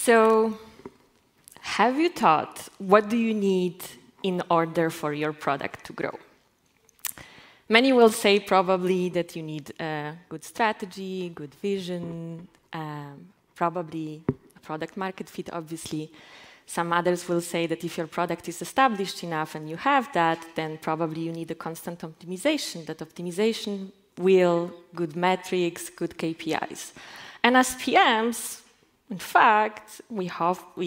So, have you thought, what do you need in order for your product to grow? Many will say probably that you need a good strategy, good vision, probably a product market fit, obviously. Some others will say that if your product is established enough and you have that, then probably you need a constant optimization. That optimization will, good metrics, good KPIs. And as PMs, in fact, we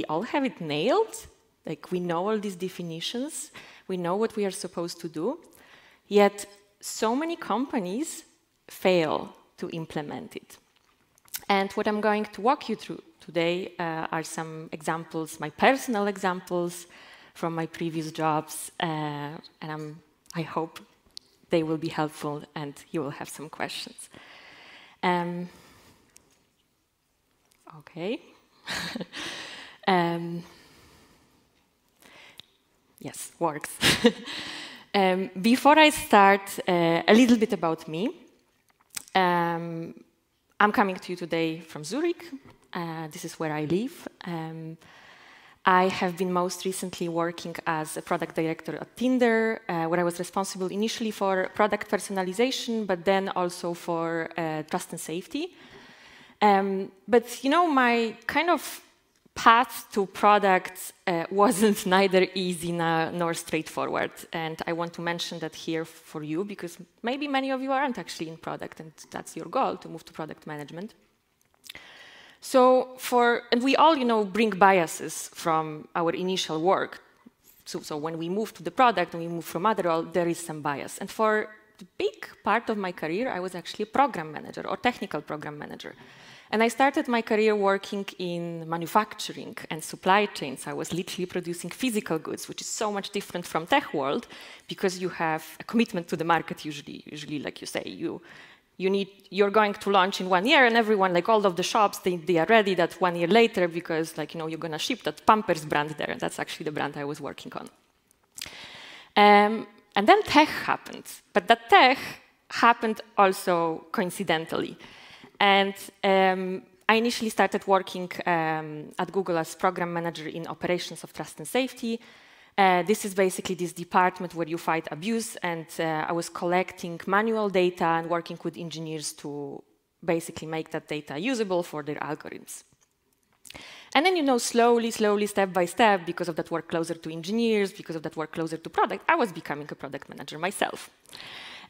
all have it nailed. Like, we know all these definitions. We know what we are supposed to do. Yet, so many companies fail to implement it. And what I'm going to walk you through today are some examples, my personal examples from my previous jobs. And I hope they will be helpful and you will have some questions. Okay. Yes, works. Before I start, a little bit about me. I'm coming to you today from Zurich. This is where I live. I have been most recently working as a product director at Tinder, where I was responsible initially for product personalization, but then also for trust and safety. But you know, my kind of path to products wasn't neither easy nor straightforward. And I want to mention that here for you, because maybe many of you aren't actually in product, and that's your goal, to move to product management. So and we all, you know, bring biases from our initial work. So when we move to the product and we move from other role, there is some bias. And for the big part of my career, I was actually a program manager or technical program manager. And I started my career working in manufacturing and supply chains. I was literally producing physical goods, which is so much different from tech world, because you have a commitment to the market usually like you say, you're going to launch in 1 year, and everyone, like all of the shops, they are ready that 1 year later, because like, you know, you're gonna ship that Pampers brand there, and that's actually the brand I was working on. And then tech happened, but that tech happened also coincidentally. And I initially started working at Google as program manager in operations of trust and safety. This is basically this department where you fight abuse, and I was collecting manual data and working with engineers to basically make that data usable for their algorithms. And then, you know, slowly, step by step, because of that work closer to engineers, because of that work closer to product, I was becoming a product manager myself.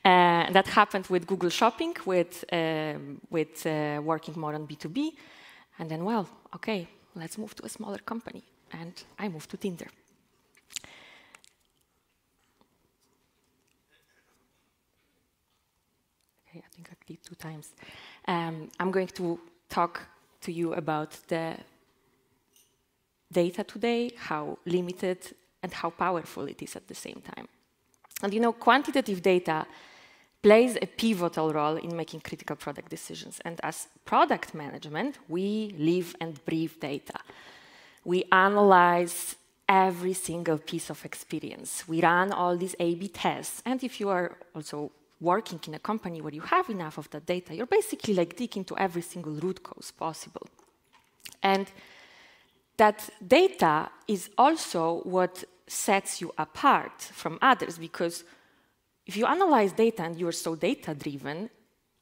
And that happened with Google Shopping, with working more on B2B. And then, well, okay, let's move to a smaller company. And I moved to Tinder. Okay, I think I did 2 times. I'm going to talk to you about the data today, how limited and how powerful it is at the same time. And you know, quantitative data plays a pivotal role in making critical product decisions. And as product management, we live and breathe data. We analyze every single piece of experience. We run all these A/B tests. And if you are also working in a company where you have enough of that data, you're basically like digging into every single root cause possible. And that data is also what sets you apart from others, because if you analyze data and you are so data-driven,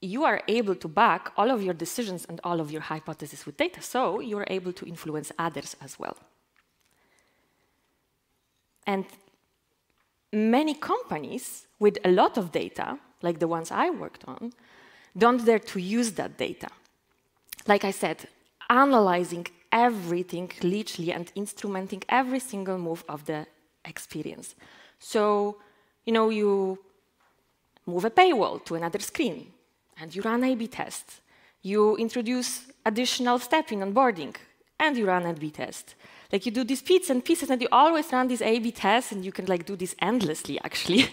you are able to back all of your decisions and all of your hypotheses with data, so you are able to influence others as well. And many companies with a lot of data, like the ones I worked on, don't dare to use that data. Like I said, analyzing everything literally and instrumenting every single move of the experience. So, you know, you move a paywall to another screen and you run A/B tests. You introduce additional step in onboarding and you run A/B test. Like, you do these bits and pieces and you always run these A/B tests, and you can like do this endlessly actually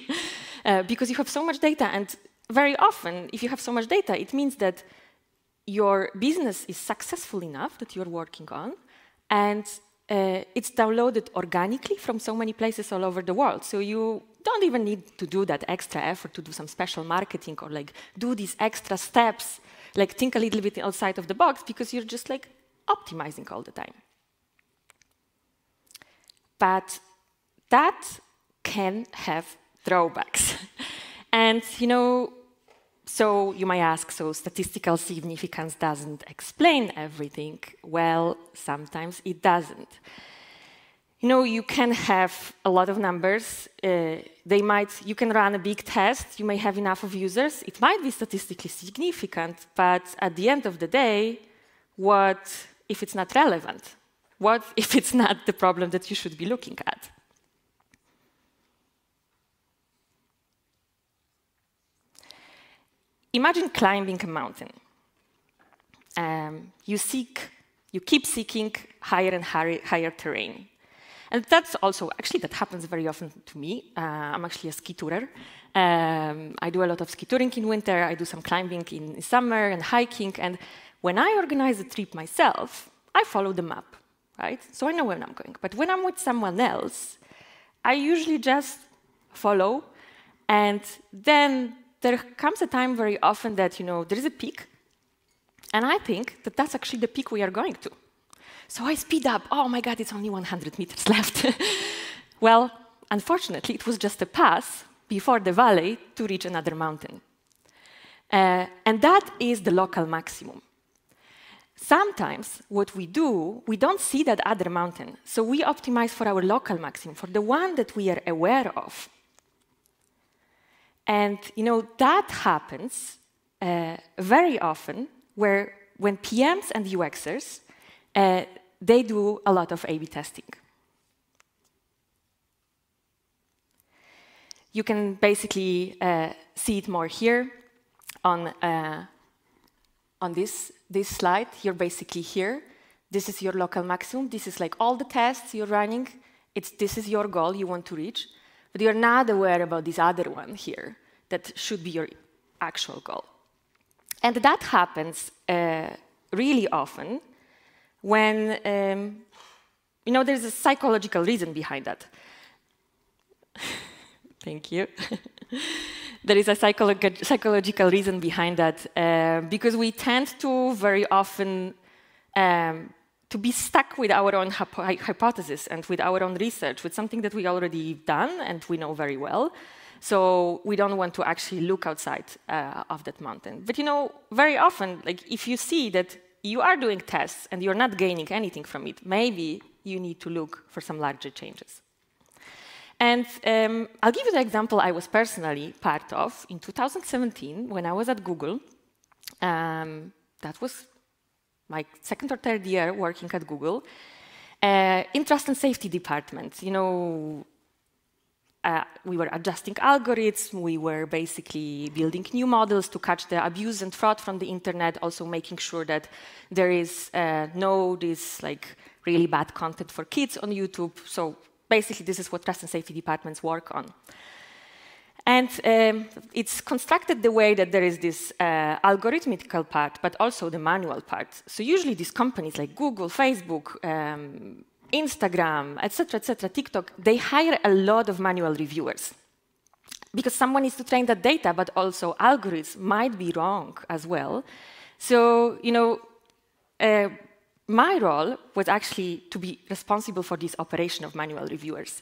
because you have so much data. And very often, if you have so much data, it means that your business is successful enough that you're working on, and it's downloaded organically from so many places all over the world. So you don't even need to do that extra effort to do some special marketing or like do these extra steps, like think a little bit outside of the box, because you're just like optimizing all the time. but that can have drawbacks. And, so you might ask, so statistical significance doesn't explain everything. Well, sometimes it doesn't. You can have a lot of numbers. You can run a big test. You may have enough of users. It might be statistically significant, but at the end of the day, what if it's not relevant? What if it's not the problem that you should be looking at? Imagine climbing a mountain. You keep seeking higher and higher terrain. And that's also, actually, that happens very often to me. I'm actually a ski tourer. I do a lot of ski touring in winter. I do some climbing in summer and hiking. And when I organize a trip myself, I follow the map, right? So I know where I'm going. But when I'm with someone else, I usually just follow. And then there comes a time very often that, there is a peak. And I think that that's actually the peak we are going to. So I speed up. Oh my God, it's only 100 meters left. Well, unfortunately, it was just a pass before the valley to reach another mountain. And that is the local maximum. Sometimes what we do, we don't see that other mountain. So we optimize for our local maximum, for the one that we are aware of. And that happens very often when PMs and UXers, they do a lot of A/B testing. You can basically see it more here on this slide. You're basically here. This is your local maximum. This is like all the tests you're running. This is your goal you want to reach. But you're not aware about this other one here that should be your actual goal. And that happens really often when, there's a psychological reason behind that. Thank you. There is a psychological reason behind that, because we tend to very often to be stuck with our own hypothesis and with our own research, with something that we already done and we know very well. So we don't want to actually look outside of that mountain. But very often, like if you see that you are doing tests and you're not gaining anything from it, maybe you need to look for some larger changes. And I'll give you the example I was personally part of in 2017 when I was at Google. That was my second or third year working at Google. In trust and safety department, we were adjusting algorithms, we were basically building new models to catch the abuse and fraud from the internet, also making sure that there is this really bad content for kids on YouTube. So basically this is what trust and safety departments work on. And it's constructed the way that there is this algorithmical part, but also the manual part. So usually these companies like Google, Facebook, Instagram, etc., TikTok, they hire a lot of manual reviewers because someone needs to train that data, but also algorithms might be wrong as well. So, my role was actually to be responsible for this operation of manual reviewers,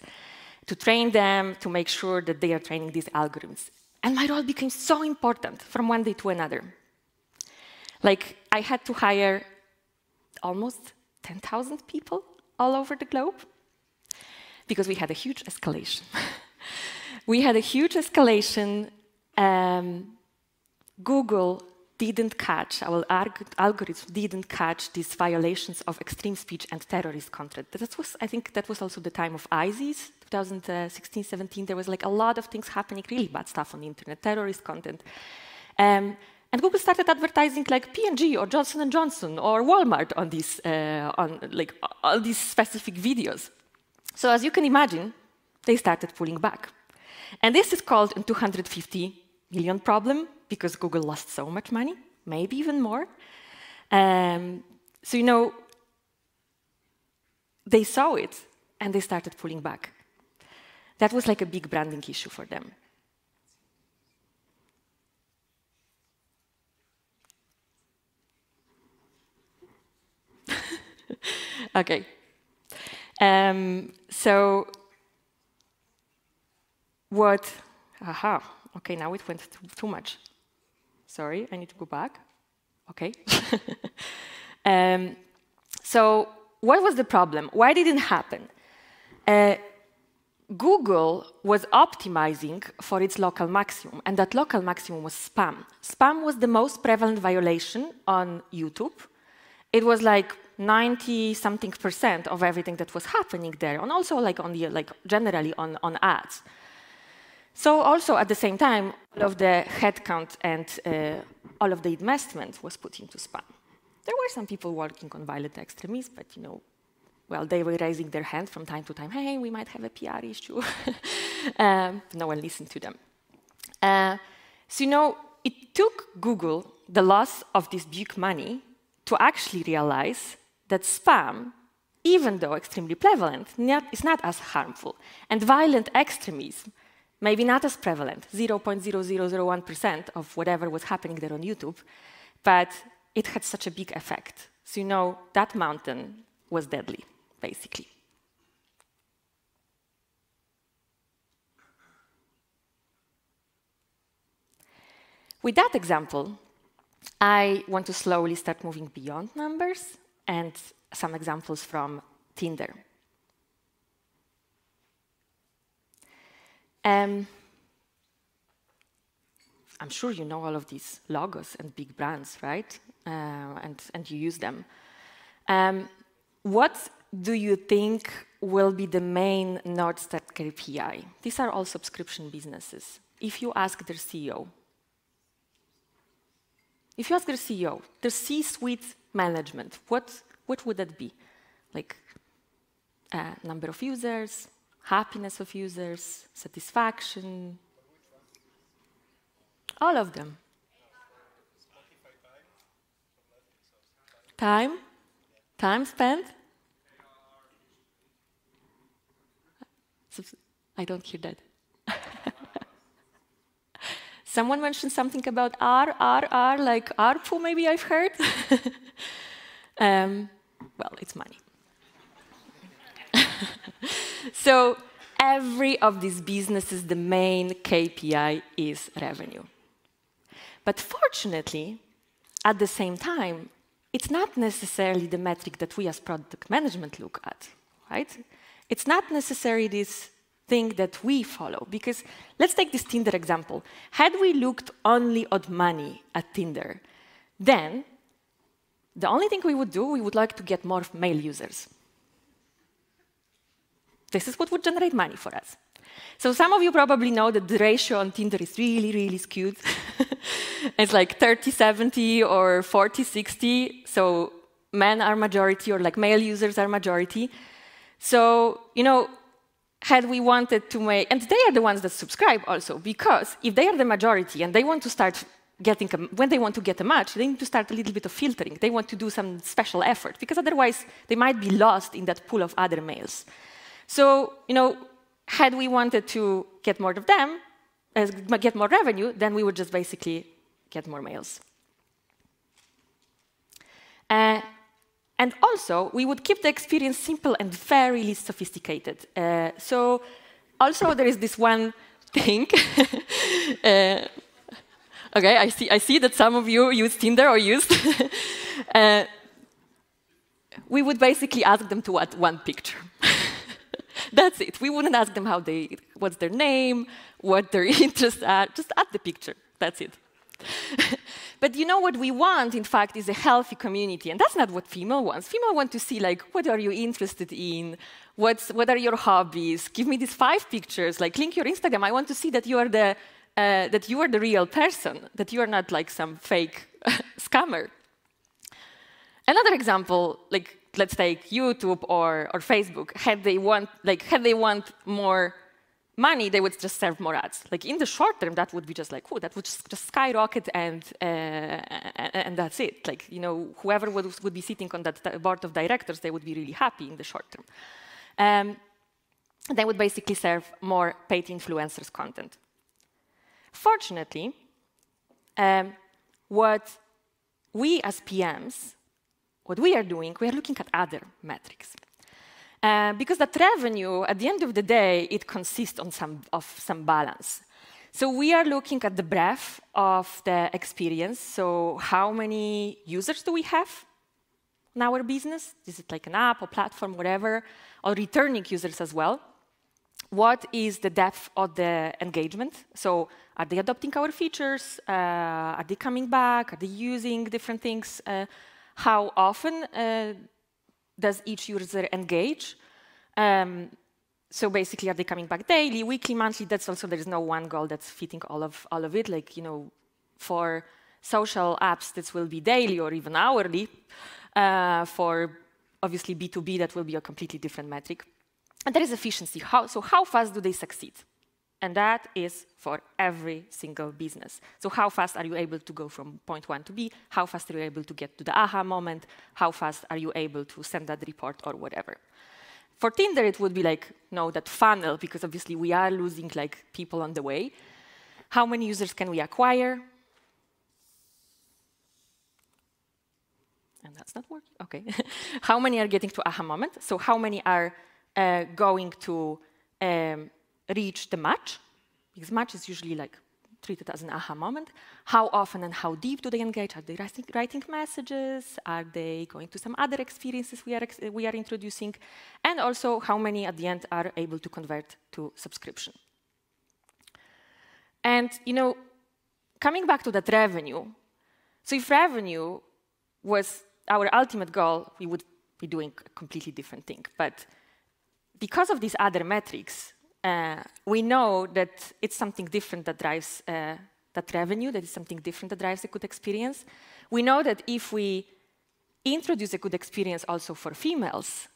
to train them, to make sure that they are training these algorithms. And my role became so important from one day to another. Like, I had to hire almost 10,000 people all over the globe, because we had a huge escalation. We had a huge escalation. Google didn't catch, our algorithms didn't catch these violations of extreme speech and terrorist content. I think that was also the time of ISIS, 2016, 17. There was like a lot of things happening, really bad stuff on the internet, terrorist content. And Google started advertising like P&G or Johnson & Johnson or Walmart on these, all these specific videos. So as you can imagine, they started pulling back. And this is called a 250 million problem because Google lost so much money, maybe even more. So, they saw it and they started pulling back. That was like a big branding issue for them. Okay. So what, okay, now it went too much. Sorry, I need to go back. Okay. So what was the problem? Why did it happen? Google was optimizing for its local maximum, and that local maximum was spam. Spam was the most prevalent violation on YouTube. It was like 90-something% of everything that was happening there, and also like on the generally on ads. So also at the same time, all of the headcount and all of the investment was put into spam. There were some people working on violent extremism, but well, they were raising their hand from time to time. Hey, we might have a PR issue. No one listened to them. So it took Google the loss of this big money to actually realize that spam, even though extremely prevalent, is not as harmful. And violent extremism, maybe not as prevalent, 0.0001% of whatever was happening there on YouTube, but it had such a big effect. So that mountain was deadly, basically. With that example, I want to slowly start moving beyond numbers and some examples from Tinder. I'm sure you know all of these logos and big brands, right? And you use them. What do you think will be the main North Star KPI? These are all subscription businesses. If you ask their CEO, their C-suite management, what would that be? Like number of users, happiness of users, satisfaction, all of them. Time spent? I don't hear that. Someone mentioned something about R, like ARPU, maybe I've heard. Well, it's money. So every of these businesses, the main KPI is revenue. But fortunately, at the same time, it's not necessarily the metric that we as product management look at, right? It's not necessarily this thing that we follow, because let's take this Tinder example. Had we looked only at money at Tinder, then the only thing we would do, we would like to get more male users. This is what would generate money for us. So some of you probably know that the ratio on Tinder is really, really skewed. It's like 30-70 or 40-60. So men are majority, or like male users are majority. So, had we wanted to make, and they are the ones that subscribe also, because if they are the majority and they want to start getting, when they want to get a match, they need to start a little bit of filtering. They want to do some special effort, because otherwise they might be lost in that pool of other males. So, had we wanted to get more of them, get more revenue, then we would just basically get more males. And also, we would keep the experience simple and very least sophisticated. So also, there is this one thing. Okay, I see that some of you use Tinder or used. We would basically ask them to add one picture. That's it. We wouldn't ask them what's their name, what their interests are. Just add the picture. That's it. But what we want, in fact, is a healthy community. And that's not what female wants. Female want to see, like, what are you interested in? What are your hobbies? Give me these 5 pictures. Like, link your Instagram. I want to see that you are the real person, that you are not like some fake scammer. Another example, like, let's take YouTube or Facebook. Had they want more money, they would just serve more ads. Like, in the short term, that would be just like, oh, that would just skyrocket, and that's it. Like, whoever would be sitting on that board of directors, they would be really happy in the short term. They would basically serve more paid influencers content. Fortunately, what we as PMs, what we are doing, we are looking at other metrics. Because that revenue, at the end of the day, it consists of some balance. So we are looking at the breadth of the experience. So how many users do we have in our business? Is it like an app or platform, whatever, or returning users as well? What is the depth of the engagement? So are they adopting our features? Are they coming back? Are they using different things? How often does each user engage? So basically, are they coming back daily, weekly, monthly? That's also, there is no one goal that's fitting all of it. Like, you know, for social apps, this will be daily or even hourly. For obviously B2B, that will be a completely different metric. And there is efficiency. So how fast do they succeed? And that is for every single business. So how fast are you able to go from point one to B? How fast are you able to get to the aha moment? How fast are you able to send that report or whatever? For Tinder, it would be like, no, that funnel, because obviously we are losing like people on the way. How many users can we acquire? And that's not working, okay. How many are getting to aha moment? So how many are going to reach the match? Because match is usually like treated as an aha moment. How often and how deep do they engage? Are they writing messages? Are they going to some other experiences we are introducing? And also, how many at the end are able to convert to subscription? And, you know, coming back to that revenue, so if revenue was our ultimate goal, we would be doing a completely different thing. But because of these other metrics, we know that it's something different that drives that revenue, that is something different that drives a good experience. We know that if we introduce a good experience also for females,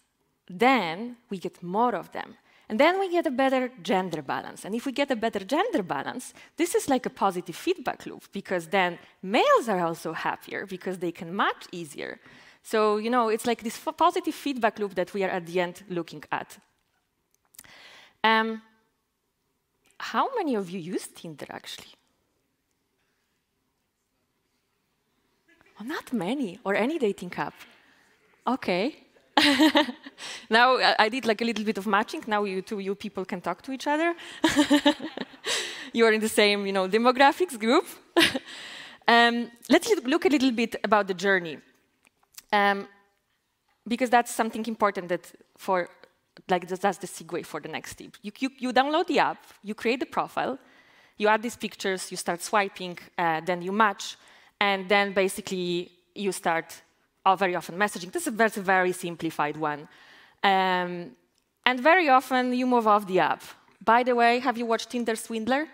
then we get more of them. And then we get a better gender balance. And if we get a better gender balance, this is like a positive feedback loop, because then males are also happier because they can match easier. So, you know, it's like this positive feedback loop that we are at the end looking at. How many of you use Tinder, actually? Oh, not many, or any dating app. Okay. Now I did like a little bit of matching. Now you people can talk to each other. You are in the same, you know, demographics group. Let's look a little bit about the journey, because that's something important that for. Like that's the segue for the next tip. You download the app, you create the profile, you add these pictures, you start swiping, then you match, and then basically you start very often messaging. This is a very simplified one. And very often you move off the app. By the way, have you watched Tinder Swindler?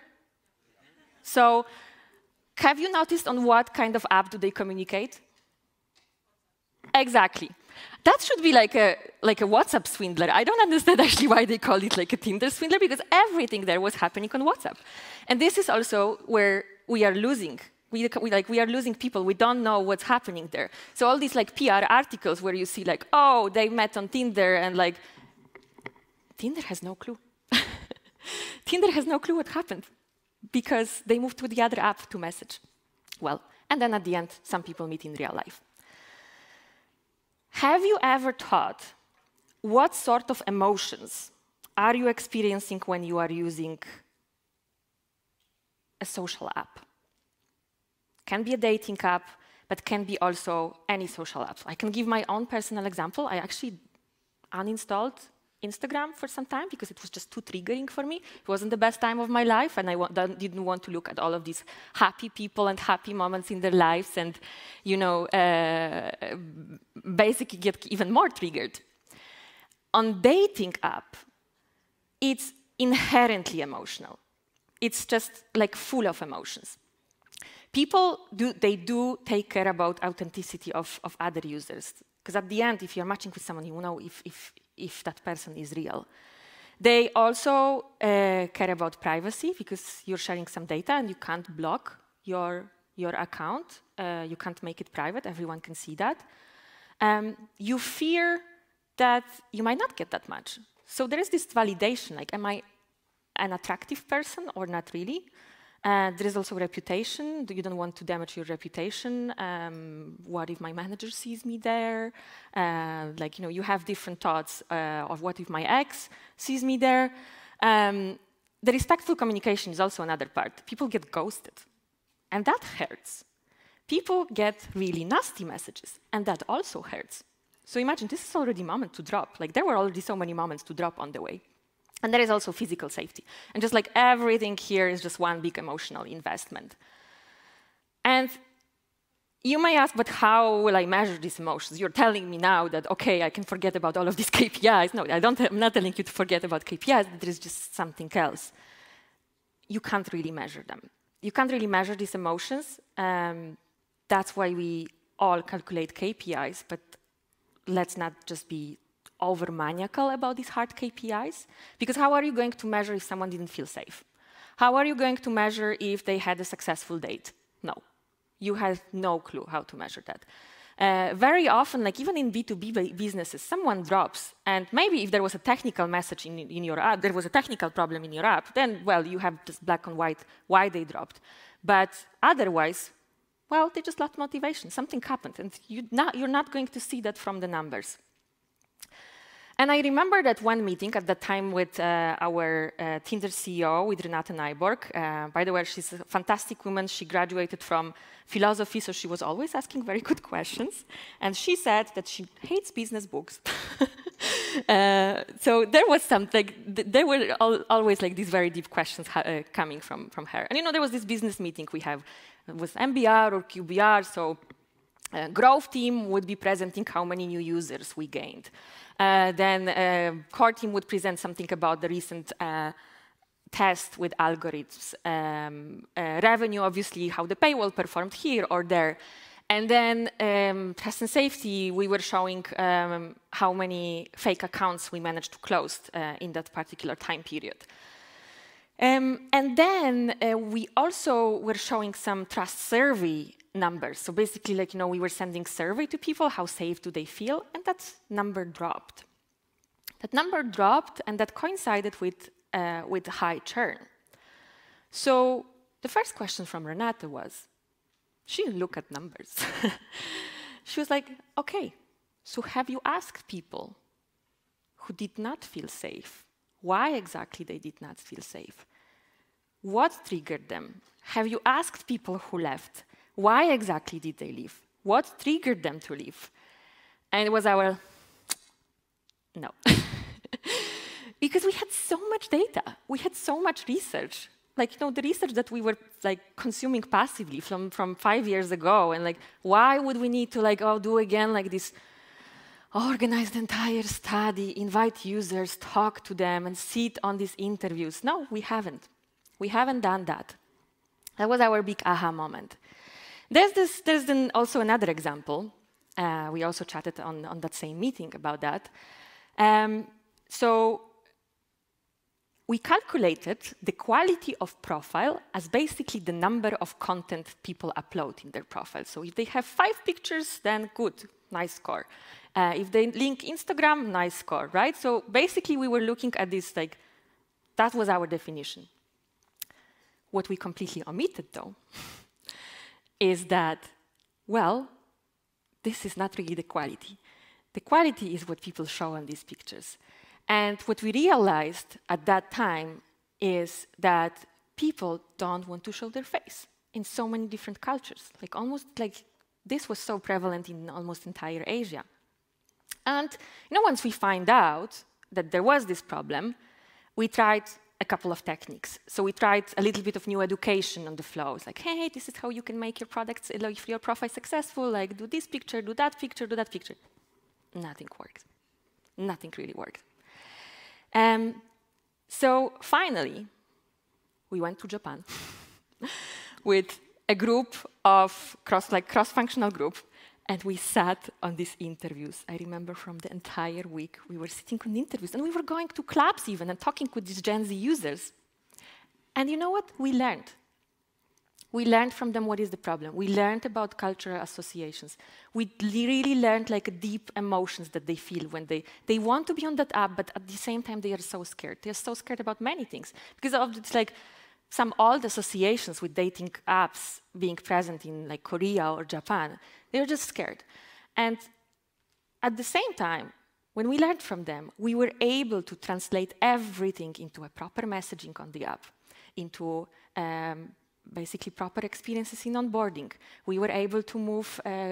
So have you noticed on what kind of app do they communicate? Exactly. That should be like a WhatsApp swindler. I don't understand actually why they call it like a Tinder swindler, because everything there was happening on WhatsApp. And this is also where we are losing. We are losing people. We don't know what's happening there. So all these like PR articles where you see like, oh, they met on Tinder, and like, Tinder has no clue. Tinder has no clue what happened, because they moved to the other app to message. Well, and then at the end, some people meet in real life. Have you ever thought, what sort of emotions are you experiencing when you are using a social app? Can be a dating app, but can be also any social app. I can give my own personal example. I actually uninstalled Instagram for some time because it was just too triggering for me. It wasn't the best time of my life, and I didn't want to look at all of these happy people and happy moments in their lives and, you know, basically get even more triggered. On dating app, it's inherently emotional. It's just like full of emotions. People do take care about authenticity of other users, because at the end, if you're matching with someone, you know if that person is real. They also care about privacy, because you're sharing some data and you can't block your account. You can't make it private. Everyone can see that. You fear that you might not get that much. So there is this validation, like, am I an attractive person or not really? There is also reputation. You don't want to damage your reputation. What if my manager sees me there? Like, you know, you have different thoughts of what if my ex sees me there. The respectful communication is also another part. People get ghosted, and that hurts. People get really nasty messages, and that also hurts. So imagine, this is already a moment to drop. Like, there were already so many moments to drop on the way. And there is also physical safety. And just like everything here is just one big emotional investment. And you may ask, but how will I measure these emotions? You're telling me now that, okay, I can forget about all of these KPIs. No, I'm not telling you to forget about KPIs, but there is just something else. You can't really measure them. You can't really measure these emotions. That's why we all calculate KPIs, but let's not just be over-maniacal about these hard KPIs, because how are you going to measure if someone didn't feel safe? How are you going to measure if they had a successful date? No, you have no clue how to measure that. Very often, like even in B2B businesses, someone drops, and maybe if there was a technical message in your app, there was a technical problem in your app, then, well, you have just black and white why they dropped. But otherwise, well, they just lost motivation. Something happened, and you're not going to see that from the numbers. And I remember that one meeting at that time with our Tinder CEO, with Renate Nyborg. By the way, she's a fantastic woman. She graduated from philosophy, so she was always asking very good questions. And she said that she hates business books. So there was something, there were always like these very deep questions coming from her. And you know, there was this business meeting we have. It was MBR or QBR, so growth team would be presenting how many new users we gained. Then core team would present something about the recent test with algorithms. Revenue, obviously, how the paywall performed here or there. And then trust and safety, we were showing how many fake accounts we managed to close in that particular time period. And then we also were showing some trust survey numbers. So basically, like, you know, we were sending survey to people, how safe do they feel, and that number dropped. That number dropped, and that coincided with high churn. So the first question from Renate was, she didn't look at numbers. She was like, okay, so have you asked people who did not feel safe, why exactly they did not feel safe? What triggered them? Have you asked people who left? Why exactly did they leave? What triggered them to leave? And it was our, no. Because we had so much data. We had so much research. Like, you know, the research that we were like consuming passively from 5 years ago. And like, why would we need to like, do again like this organize the entire study, invite users, talk to them, and sit on these interviews? No, we haven't. We haven't done that. That was our big aha moment. There's then also another example. We also chatted on that same meeting about that. So we calculated the quality of profile as basically the number of content people upload in their profile. So if they have 5 pictures, then good, nice score. If they link Instagram, nice score, right? So basically we were looking at this, like, that was our definition. What we completely omitted, though, is that, well, this is not really the quality. The quality is what people show on these pictures. And what we realized at that time is that people don't want to show their face in so many different cultures. Like, almost like this was so prevalent in almost entire Asia. And, you know, once we find out that there was this problem, we tried a couple of techniques. So we tried a little bit of new education on the flows, like, hey, this is how you can make your products, like, your profile successful, like, do this picture, do that picture, do that picture. Nothing worked. Nothing really worked. So finally, we went to Japan with a group of cross-functional group, and we sat on these interviews. I remember from the entire week, we were sitting on interviews, and we were going to clubs even and talking with these Gen Z users. And you know what? We learned. We learned from them what is the problem. We learned about cultural associations. We really learned like deep emotions that they feel when they want to be on that app, but at the same time they are so scared. They're so scared about many things. Because of it's like, some old associations with dating apps being present in like Korea or Japan, they were just scared. And at the same time, when we learned from them, we were able to translate everything into a proper messaging on the app, into basically proper experiences in onboarding. We were able to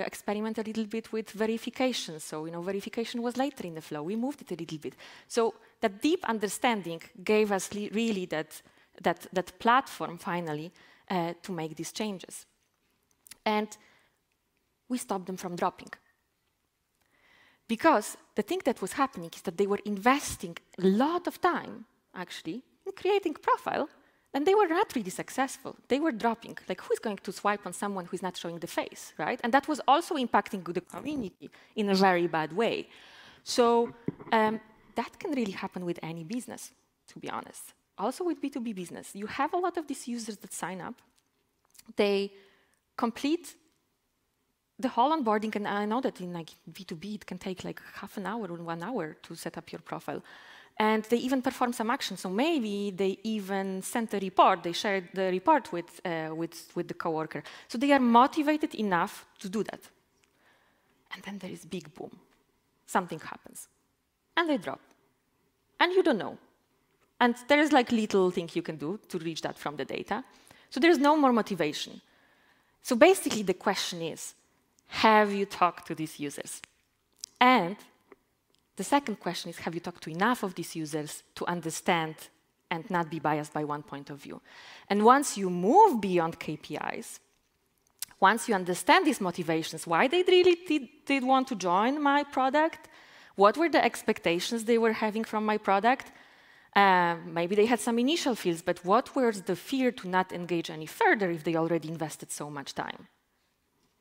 experiment a little bit with verification. So, verification was later in the flow. We moved it a little bit. So that deep understanding gave us really that platform, finally, to make these changes. And we stopped them from dropping. Because the thing that was happening is that they were investing a lot of time, actually, in creating profile, and they were not really successful. They were dropping. Like, who's going to swipe on someone who's not showing the face, right? And that was also impacting the community in a very bad way. So that can really happen with any business, to be honest. Also with B2B business. You have a lot of these users that sign up. They complete the whole onboarding, and I know that in like B2B, it can take like half an hour or 1 hour to set up your profile. And they even perform some action. So maybe they even sent a report. They shared the report with the coworker. So they are motivated enough to do that. And then there is big boom. Something happens. And they drop. And you don't know. And there is like little thing you can do to reach that from the data. So there is no more motivation. So basically the question is, have you talked to these users? And the second question is, have you talked to enough of these users to understand and not be biased by one point of view? And once you move beyond KPIs, once you understand these motivations, why they really did want to join my product, what were the expectations they were having from my product, maybe they had some initial fears, but what was the fear to not engage any further if they already invested so much time?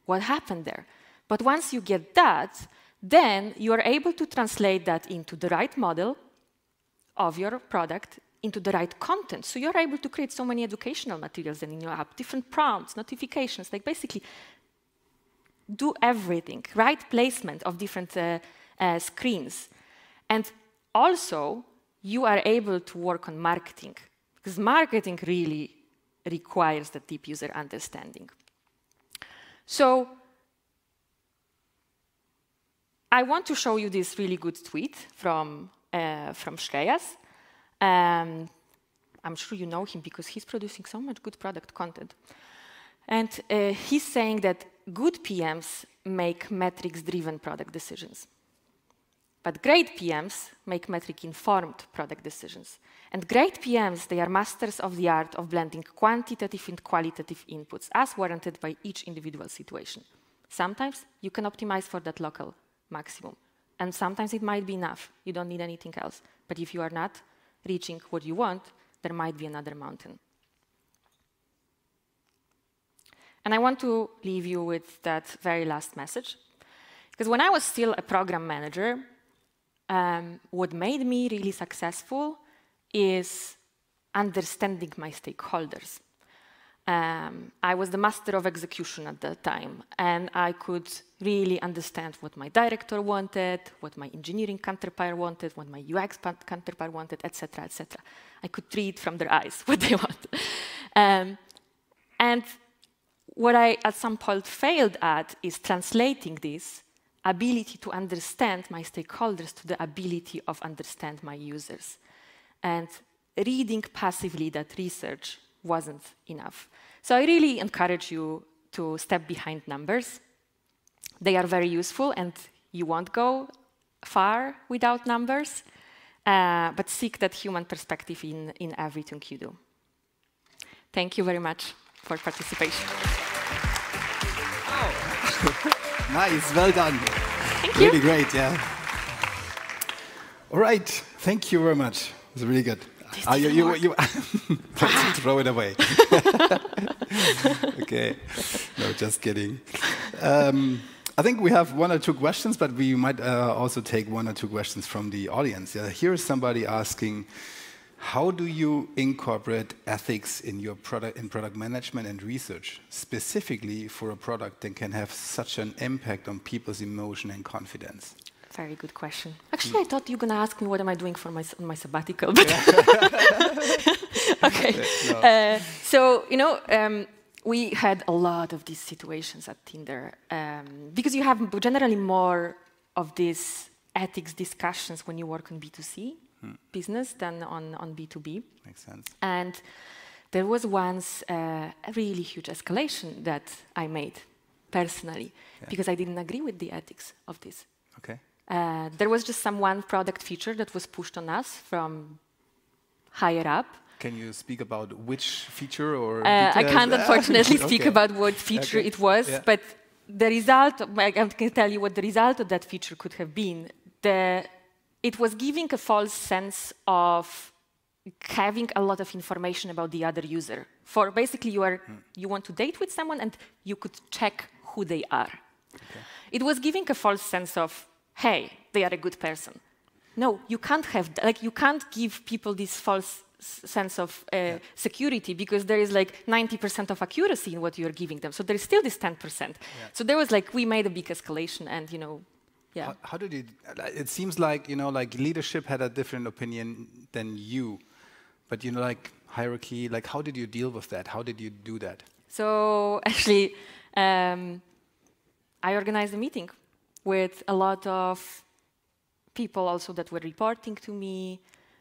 What happened there? But once you get that, then you are able to translate that into the right model of your product, into the right content. So you're able to create so many educational materials in your app, different prompts, notifications, like basically do everything, right placement of different screens. And also, you are able to work on marketing, because marketing really requires the deep user understanding. So I want to show you this really good tweet from Shreyas. I'm sure you know him because he's producing so much good product content. And he's saying that good PMs make metrics-driven product decisions. But great PMs make metric-informed product decisions. And great PMs, they are masters of the art of blending quantitative and qualitative inputs as warranted by each individual situation. Sometimes you can optimize for that local maximum. And sometimes it might be enough. You don't need anything else. But if you are not reaching what you want, there might be another mountain. And I want to leave you with that very last message. Because when I was still a program manager, what made me really successful is understanding my stakeholders. I was the master of execution at that time, and I could really understand what my director wanted, what my engineering counterpart wanted, what my UX counterpart wanted, etc., etc. I could read from their eyes what they want. And what I, at some point, failed at is translating this ability to understand my stakeholders to the ability of understand my users. And reading passively that research wasn't enough. So I really encourage you to step behind numbers. They are very useful, and you won't go far without numbers, but seek that human perspective in everything you do. Thank you very much for participation. Oh. Nice, well done. Thank you. Really great, yeah. All right, thank you very much. It was really good. You throw it away. Okay, no, just kidding. I think we have 1 or 2 questions, but we might also take 1 or 2 questions from the audience. Here is somebody asking, how do you incorporate ethics in your product management and research, specifically for a product that can have such an impact on people's emotion and confidence? Very good question. Actually, I thought you were going to ask me what am I doing for my sabbatical. But okay. No. So, you know, we had a lot of these situations at Tinder because you have generally more of these ethics discussions when you work on B2C business than on B2B. Makes sense. And there was once a really huge escalation that I made personally because I didn't agree with the ethics of this. Okay. There was just one product feature that was pushed on us from higher up. Can you speak about which feature or I can't unfortunately speak about what feature it was, but the result, I can tell you what the result of that feature could have been. It was giving a false sense of having a lot of information about the other user. For basically you want to date with someone and you could check who they are. Okay. It was giving a false sense of, hey, they are a good person. No, you can't have, like, you can't give people this false sense of security because there is like 90% of accuracy in what you're giving them. So there is still this 10%. Yeah. So there was like, we made a big escalation and, you know, yeah. How did you, it seems like, you know, like leadership had a different opinion than you, but, you know, like hierarchy, like how did you deal with that? How did you do that? So actually, I organized a meeting with a lot of people also that were reporting to me,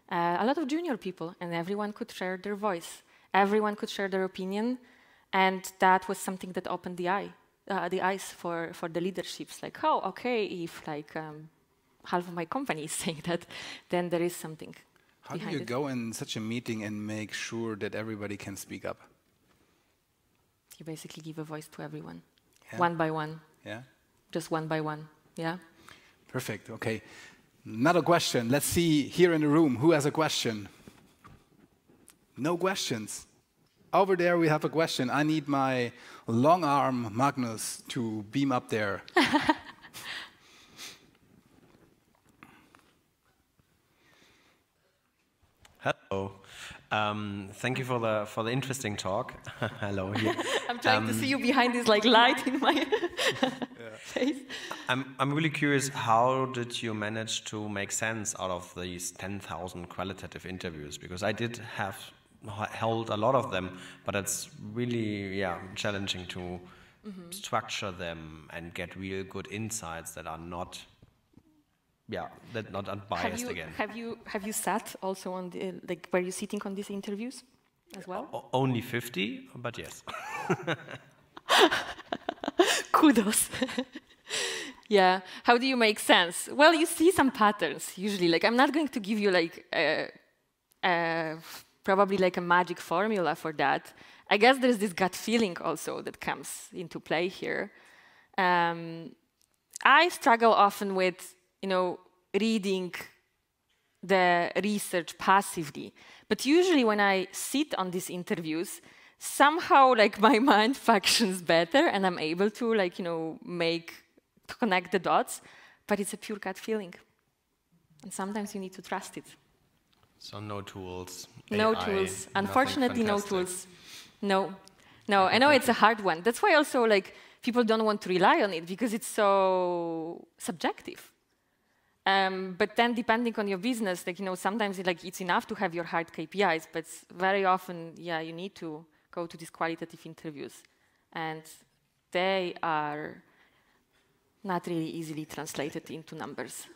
a lot of junior people, and everyone could share their voice. Everyone could share their opinion, and that was something that opened the eyes for the leaderships. Like, oh, okay, if like half of my company is saying that, then there is something behind it. How do you go in such a meeting and make sure that everybody can speak up? You basically give a voice to everyone, one by one. Yeah. Just one by one. Yeah. Perfect. Okay. Another question. Let's see here in the room who has a question. No questions. Over there we have a question. I need my long arm Magnus to beam up there. Hello. Thank you for the interesting talk. Hello. Here. I'm trying to see you behind this like light in my face. I'm really curious. How did you manage to make sense out of these 10,000 qualitative interviews? Because I did have held a lot of them, but it's really challenging to structure them and get real good insights that are not. That not unbiased again. Have you sat also on the like? Were you sitting on these interviews as well? Only 50, but yes. Kudos. Yeah. How do you make sense? Well, you see some patterns usually. Like, I'm not going to give you like probably like a magic formula for that. I guess there's this gut feeling also that comes into play here. I struggle often with, you know, reading the research passively. But usually when I sit on these interviews, somehow like my mind functions better and I'm able to like, you know, connect the dots, but it's a pure gut feeling. And sometimes you need to trust it. So no tools. No AI, tools. Unfortunately, no tools. No. I know it's a hard one. That's why also like people don't want to rely on it because it's so subjective. But then depending on your business, like, you know, sometimes it's enough to have your hard KPIs, but very often, you need to go to these qualitative interviews. And they are not really easily translated into numbers.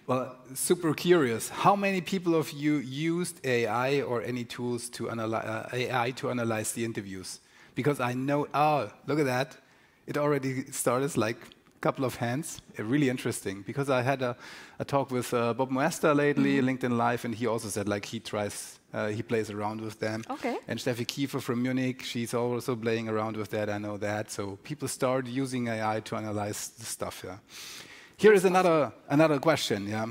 Well, super curious. How many people of you used AI or any tools to analyze the interviews? Because I know, look at that. It already started like couple of hands. Really interesting, because I had a talk with Bob Moesta lately, LinkedIn Live, and he also said like he plays around with them. Okay. And Steffi Kiefer from Munich, she's also playing around with that. I know that. So people start using AI to analyze the stuff. Yeah. Here is another question. Yeah.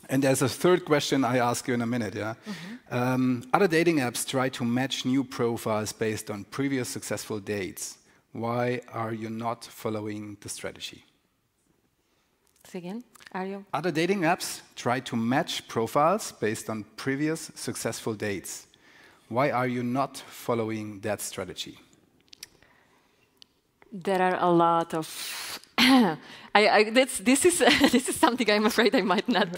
And there's a third question I ask you in a minute. Yeah. Other dating apps try to match new profiles based on previous successful dates. Why are you not following the strategy? Say again, are you? Other dating apps try to match profiles based on previous successful dates. Why are you not following that strategy? There are a lot of This is something I'm afraid I might not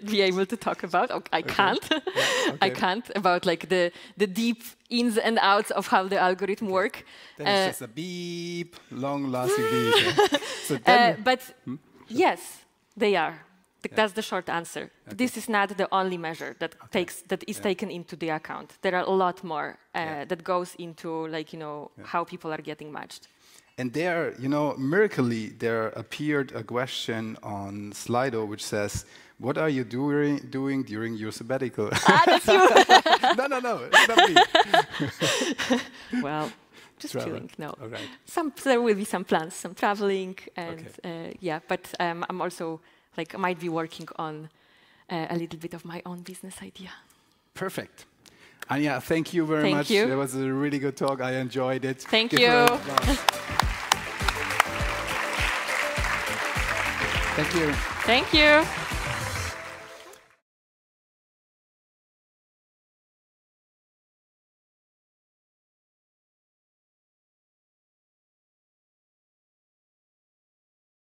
be able to talk about. I can't. Okay. I can't about like the deep ins and outs of how the algorithm work. Then it's just a beep, long-lasting beep. Yeah. So then yes, they are. That's the short answer. Okay. This is not the only measure that is taken into the account. There are a lot more that goes into how people are getting matched. And there, miraculously, there appeared a question on Slido which says, "What are you doing during your sabbatical?" That's you. No, it's not me. Well, just chilling. No, all right. There will be some plans, some traveling, and but I'm also I might be working on a little bit of my own business idea. Perfect. Ania, thank you very much. It was a really good talk. I enjoyed it. Thank you. Thank you. Thank you.